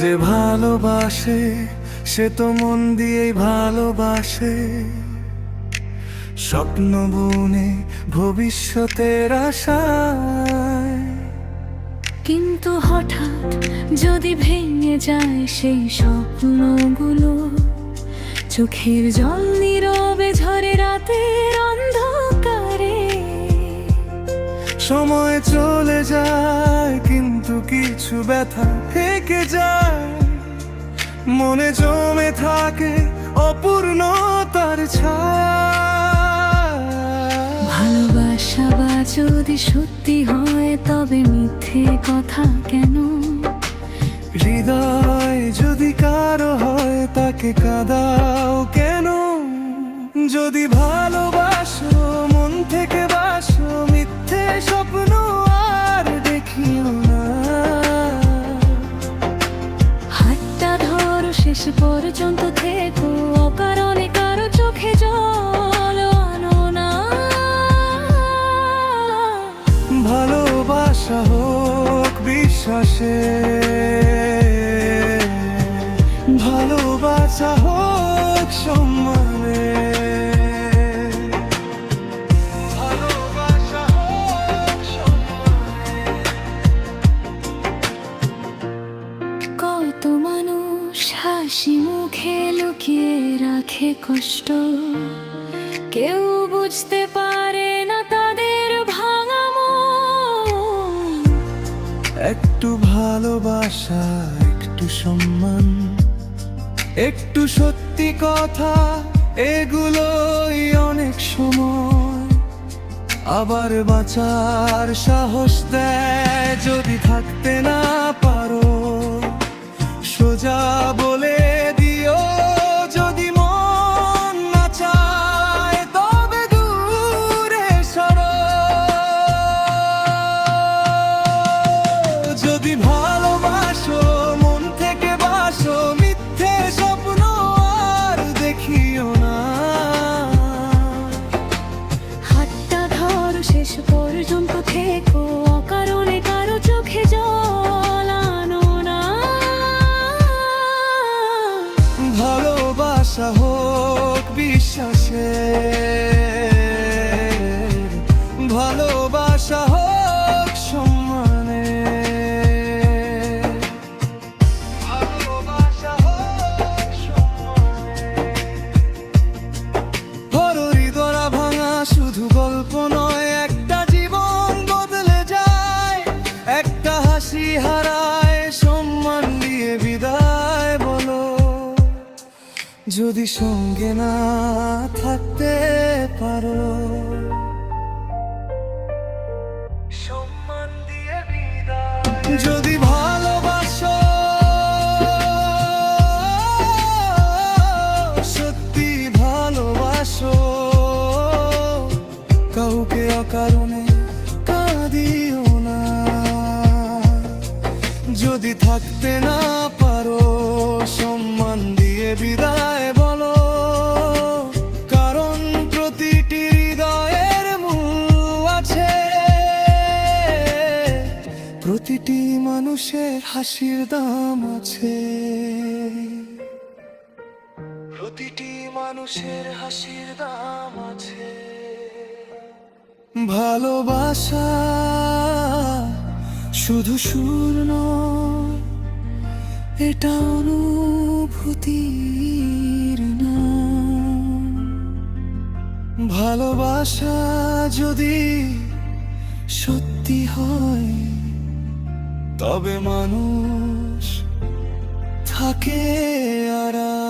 যে ভালোবাসে সে তো মন দিয়েই ভালোবাসে, স্বপ্ন বুনে ভবিষ্যতের আশায়। কিন্তু হঠাৎ যদি ভেঙে যায় সেই স্বপ্নগুলো, চোখের জল নীরবে ঝরে রাতের অন্ধকারে। সময় চলে যায় কিন্তু কিছু ব্যথা থেকে যায়, মনে জমে থাকে অপূর্ণতার ছায়া। ভালোবাসা বা যদি সত্যি হয় তবে মিথ্যে কথা কেন? হৃদয় যদি কারো হয় তাকে কাঁদাও কেন? যদি ভালোবাসো মন থেকে বাসো, মিথ্যে স্বপ্ন আর দেখিও না। হাতটা ধরো শেষ পর্যন্ত থেকো, অকারণে কারো চোখে জল আনো না। ভালোবাসা হোক বিশ্বাসে, ভালোবাসা হোক সম্মানে, ভালোবাসা হোক সম্মানে। কত মানুষ হাসি মুখে লুকিয়ে রাখে কষ্ট, কেউ বুঝতে পারে না তাদের ভাঙা মন। একটু ভালোবাসা, একটু সম্মান, একটু সত্যি কথা, এগুলোই অনেক সময় আবার বাঁচার সাহস দেয়। যদি থাকতে না পারো সোজা বলে দিও, যদি মন না চায় তবে দূরে সরো। যদি ভালোবাসো মন থেকে বাসো, মিথ্যে স্বপ্ন আর দেখিও না। হাতটা ধরো শেষ পর্যন্ত থেকো, অকারণে কারো চোখে জল আনো না। ভালোবাসা হোক বিশ্বাসে, ভালোবাসা হোক সম্মানে, ভালোবাসা হোক সম্মানে। হৃদয় ভাঙা শুধু গল্প নয়, একটা জীবন বদলে যায়। একটা হাসি হারায়, সম্মান দিয়ে বিদায় বলো। যদি সঙ্গে না থাকতে পারো, সম্মান দিয়ে বিদায়। যদি ভালোবাসো সত্যি ভালোবাসো, কাউকে অকারণে কাঁদিও না। যদি থাকতে না পারো, সম্মান দিয়ে বিদায় বলো। কারণ প্রতিটি হৃদয়ের মূল আছে, প্রতিটি মানুষের হাসির দাম আছে, প্রতিটি মানুষের হাসির দাম আছে। ভালোবাসা শুধু সুর নয়, এটা অনুভূতির নাম। ভালোবাসা যদি সত্যি হয় তবে মানুষ থাকে আরাম।